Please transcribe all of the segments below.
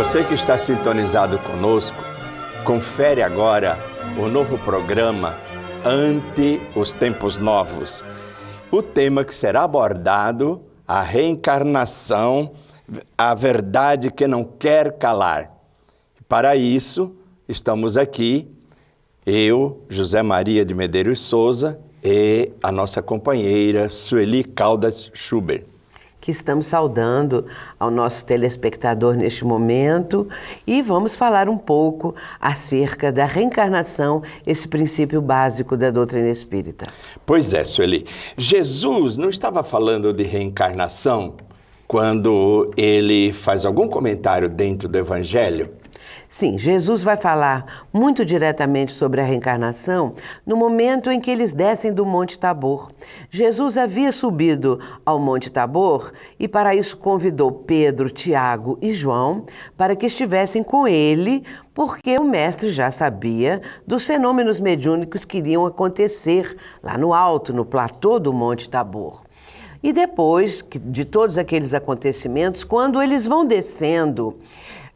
Você que está sintonizado conosco, confere agora o novo programa Ante os Tempos Novos. O tema que será abordado, a reencarnação, a verdade que não quer calar. Para isso, estamos aqui, eu, José Maria de Medeiros Souza, e a nossa companheira Sueli Caldas Schubert. Que estamos saudando ao nosso telespectador neste momento e vamos falar um pouco acerca da reencarnação, esse princípio básico da doutrina espírita. Pois é, Sueli. Jesus não estava falando de reencarnação quando ele faz algum comentário dentro do Evangelho? Sim, Jesus vai falar muito diretamente sobre a reencarnação no momento em que eles descem do Monte Tabor. Jesus havia subido ao Monte Tabor e para isso convidou Pedro, Tiago e João para que estivessem com ele, porque o mestre já sabia dos fenômenos mediúnicos que iriam acontecer lá no alto, no platô do Monte Tabor. E depois de todos aqueles acontecimentos, quando eles vão descendo,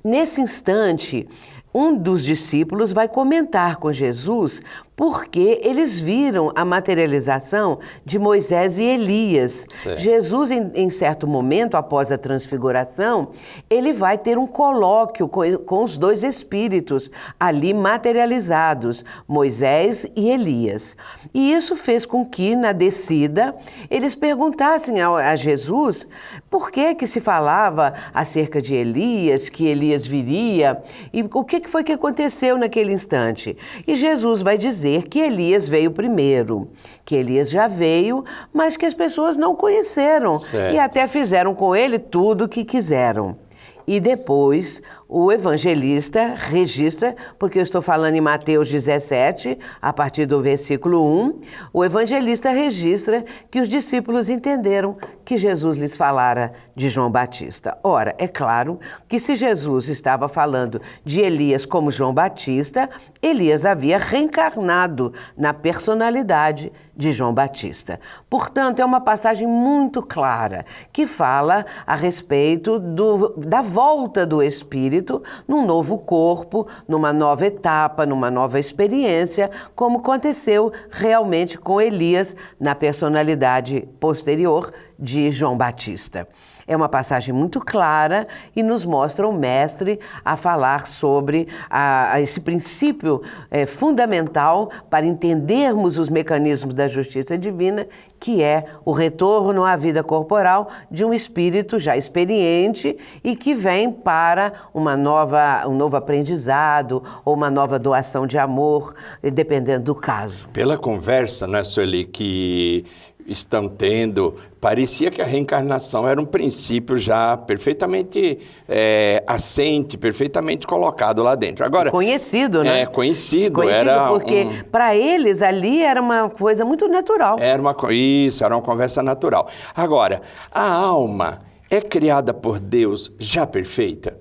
nesse instante, um dos discípulos vai comentar com Jesus porque eles viram a materialização de Moisés e Elias. Certo. Jesus, em certo momento, após a transfiguração, ele vai ter um colóquio com os dois espíritos ali materializados, Moisés e Elias. E isso fez com que, na descida, eles perguntassem a Jesus por que se falava acerca de Elias, que Elias viria, e o que foi que aconteceu naquele instante. E Jesus vai dizer que Elias veio primeiro, que Elias já veio, mas que as pessoas não conheceram. Certo. E até fizeram com ele tudo o que quiseram. E depois o evangelista registra, porque eu estou falando em Mateus 17, a partir do versículo 1, o evangelista registra que os discípulos entenderam que Jesus lhes falara de João Batista. Ora, é claro que se Jesus estava falando de Elias como João Batista, Elias havia reencarnado na personalidade de João Batista. Portanto, é uma passagem muito clara que fala a respeito da volta do Espírito num novo corpo, numa nova etapa, numa nova experiência, como aconteceu realmente com Elias na personalidade posterior de João Batista. É uma passagem muito clara e nos mostra o mestre a falar sobre esse princípio fundamental para entendermos os mecanismos da justiça divina, que é o retorno à vida corporal de um espírito já experiente e que vem para um novo aprendizado ou uma nova doação de amor, dependendo do caso. Pela conversa, né, Sueli, que estão tendo, parecia que a reencarnação era um princípio já perfeitamente assente, perfeitamente colocado lá dentro. Agora, conhecido, né? Conhecido era porque para eles ali era uma coisa muito natural. Era uma conversa natural. Agora, a alma é criada por Deus já perfeita?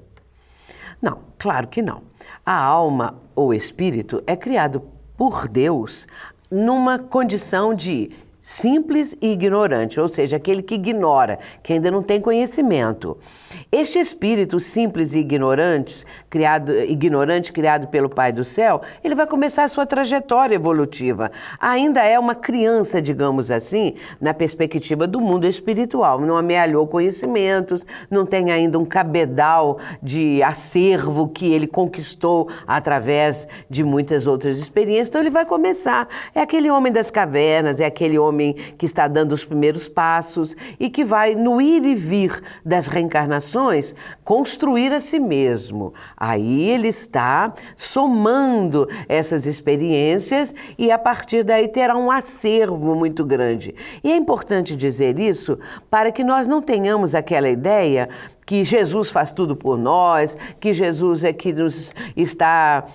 Não, claro que não. A alma ou espírito é criado por Deus numa condição de simples e ignorante, ou seja, aquele que ignora, que ainda não tem conhecimento. Este espírito simples e ignorante, criado pelo Pai do Céu, ele vai começar a sua trajetória evolutiva. Ainda é uma criança, digamos assim, na perspectiva do mundo espiritual. Não amealhou conhecimentos, não tem ainda um cabedal de acervo que ele conquistou através de muitas outras experiências. Então ele vai começar. É aquele homem das cavernas, é aquele homem que está dando os primeiros passos e que vai, no ir e vir das reencarnações, construir a si mesmo. Aí ele está somando essas experiências e a partir daí terá um acervo muito grande. E é importante dizer isso para que nós não tenhamos aquela ideia que Jesus faz tudo por nós, que Jesus é que nos está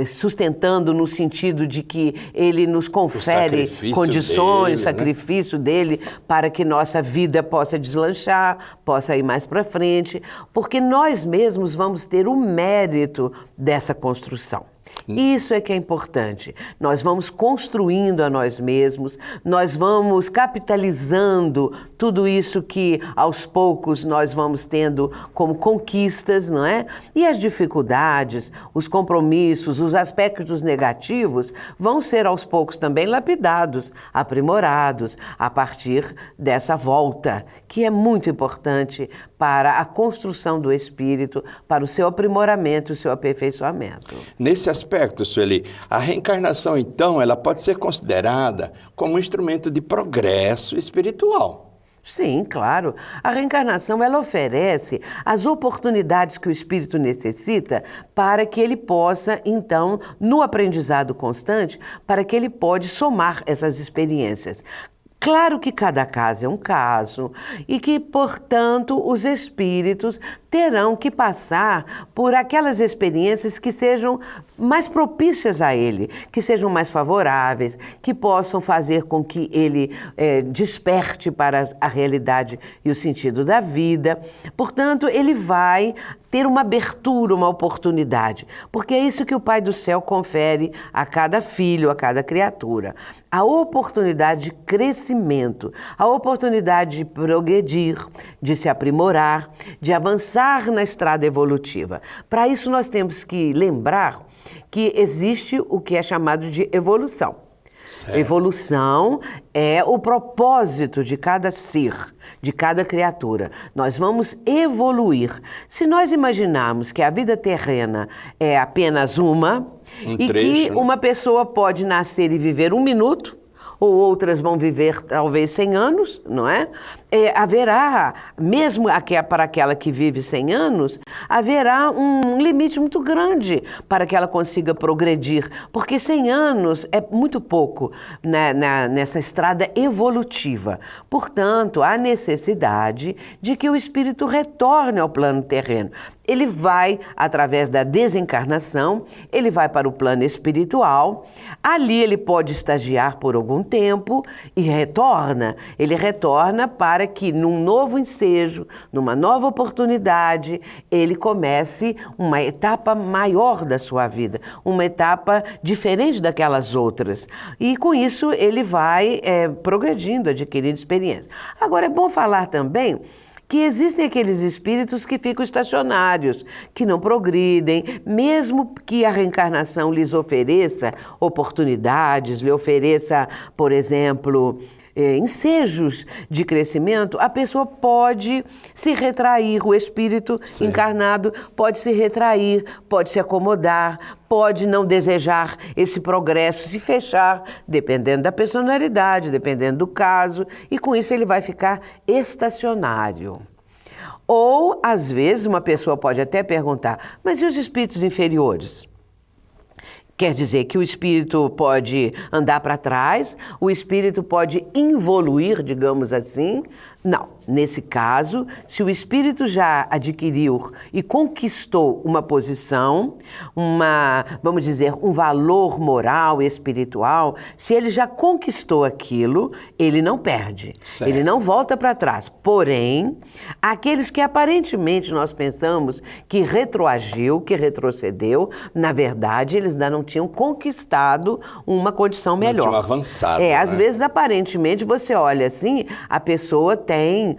sustentando no sentido de que Ele nos confere condições, o sacrifício dele, para que nossa vida possa deslanchar, possa ir mais para frente, porque nós mesmos vamos ter o mérito dessa construção. Isso é que é importante. Nós vamos construindo a nós mesmos, nós vamos capitalizando tudo isso que aos poucos nós vamos tendo como conquistas, não é? E as dificuldades, os compromissos, os aspectos negativos vão ser aos poucos também lapidados, aprimorados a partir dessa volta, que é muito importante para a construção do espírito, para o seu aprimoramento, o seu aperfeiçoamento. Nesse aspecto, Sueli, a reencarnação, então, ela pode ser considerada como um instrumento de progresso espiritual. Sim, claro. A reencarnação, ela oferece as oportunidades que o espírito necessita para que ele possa, então, no aprendizado constante, para que ele pode somar essas experiências. Claro que cada caso é um caso e que, portanto, os espíritos terão que passar por aquelas experiências que sejam mais propícias a ele, que sejam mais favoráveis, que possam fazer com que ele desperte para a realidade e o sentido da vida. Portanto, ele vai ter uma abertura, uma oportunidade, porque é isso que o Pai do Céu confere a cada filho, a cada criatura. A oportunidade de crescimento, a oportunidade de progredir, de se aprimorar, de avançar na estrada evolutiva. Para isso nós temos que lembrar que existe o que é chamado de evolução. Certo. Evolução é o propósito de cada ser, de cada criatura. Nós vamos evoluir. Se nós imaginarmos que a vida terrena é apenas e trecho, que uma pessoa pode nascer e viver 1 minuto, ou outras vão viver talvez 100 anos, não é? Haverá, mesmo para aquela que vive 100 anos, haverá um limite muito grande para que ela consiga progredir, porque 100 anos é muito pouco nessa estrada evolutiva. Portanto, há necessidade de que o espírito retorne ao plano terreno. Ele vai, através da desencarnação, ele vai para o plano espiritual, ali ele pode estagiar por algum tempo e retorna. Ele retorna para que, num novo ensejo, numa nova oportunidade, ele comece uma etapa maior da sua vida, uma etapa diferente daquelas outras. E com isso ele vai progredindo, adquirindo experiência. Agora, é bom falar também que existem aqueles espíritos que ficam estacionários, que não progridem, mesmo que a reencarnação lhes ofereça oportunidades, lhe ofereça, por exemplo, ensejos de crescimento, a pessoa pode se retrair, o espírito Sim. encarnado pode se retrair, pode se acomodar, pode não desejar esse progresso, se fechar, dependendo da personalidade, dependendo do caso, e com isso ele vai ficar estacionário. Ou, às vezes, uma pessoa pode até perguntar, mas e os espíritos inferiores? Quer dizer que o espírito pode andar para trás, o espírito pode involuir, digamos assim? Não. Nesse caso, se o espírito já adquiriu e conquistou uma posição, vamos dizer, um valor moral e espiritual, se ele já conquistou aquilo, ele não perde, certo. Ele não volta para trás. Porém, aqueles que aparentemente nós pensamos que retroagiu, que retrocedeu, na verdade, eles ainda não tinham conquistado uma condição melhor. Não tinham avançado. Às vezes, aparentemente, você olha assim, a pessoa tem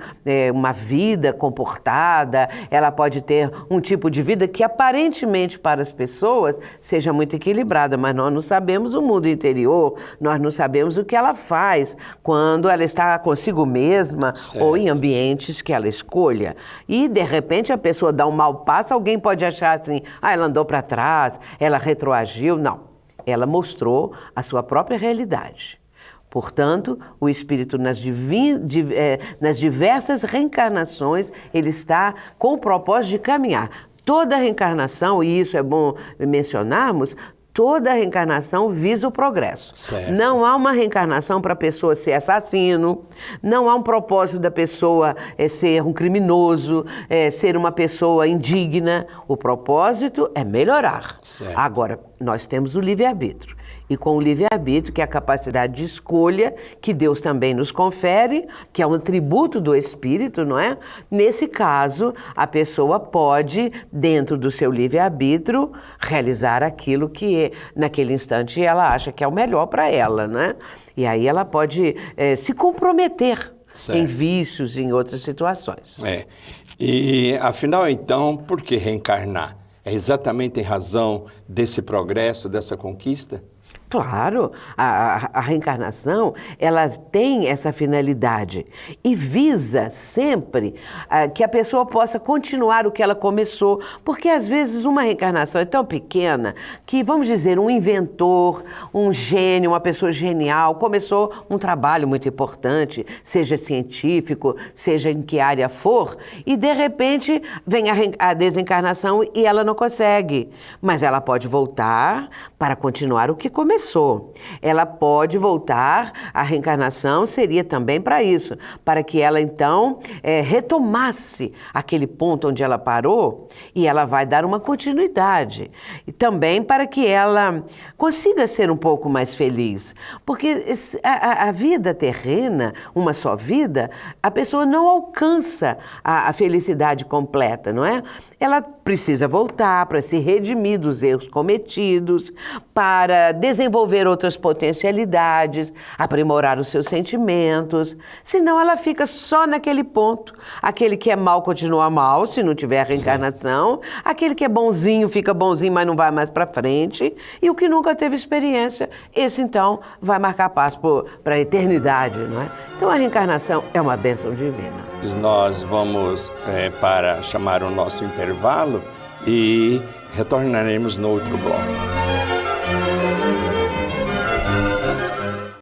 uma vida comportada, ela pode ter um tipo de vida que aparentemente para as pessoas seja muito equilibrada, mas nós não sabemos o mundo interior, nós não sabemos o que ela faz quando ela está consigo mesma certo. Ou em ambientes que ela escolha. E, de repente, a pessoa dá um mau passo, alguém pode achar assim, ela andou para trás, ela retroagiu. Não, ela mostrou a sua própria realidade. Portanto, o espírito nas diversas reencarnações, ele está com o propósito de caminhar. Toda reencarnação, e isso é bom mencionarmos, toda reencarnação visa o progresso. Certo. Não há uma reencarnação para a pessoa ser assassino, não há um propósito da pessoa ser um criminoso, ser uma pessoa indigna. O propósito é melhorar. Certo. Agora, nós temos o livre-arbítrio. E com o livre-arbítrio, que é a capacidade de escolha, que Deus também nos confere, que é um atributo do Espírito, não é? Nesse caso, a pessoa pode, dentro do seu livre-arbítrio, realizar aquilo que, naquele instante, ela acha que é o melhor para ela, né? E aí ela pode se comprometer em vícios, em outras situações. E, afinal, então, por que reencarnar? É exatamente em razão desse progresso, dessa conquista? Claro, a reencarnação, ela tem essa finalidade e visa sempre que a pessoa possa continuar o que ela começou, porque às vezes uma reencarnação é tão pequena que, vamos dizer, um inventor, um gênio, uma pessoa genial, começou um trabalho muito importante, seja científico, seja em que área for, e de repente vem a desencarnação e ela não consegue, mas ela pode voltar para continuar o que começou. Ela pode voltar, a reencarnação seria também para isso, para que ela então retomasse aquele ponto onde ela parou e ela vai dar uma continuidade. E também para que ela consiga ser um pouco mais feliz, porque a vida terrena, uma só vida, a pessoa não alcança a felicidade completa, não é? Ela precisa voltar para se redimir dos erros cometidos, para desenvolver outras potencialidades, aprimorar os seus sentimentos, senão ela fica só naquele ponto. Aquele que é mal continua mal, se não tiver reencarnação, aquele que é bonzinho fica bonzinho, mas não vai mais para frente, e o que nunca teve experiência, esse então vai marcar passo para a eternidade, não é? Então a reencarnação é uma bênção divina. Nós vamos para chamar o nosso intervalo e retornaremos no outro bloco.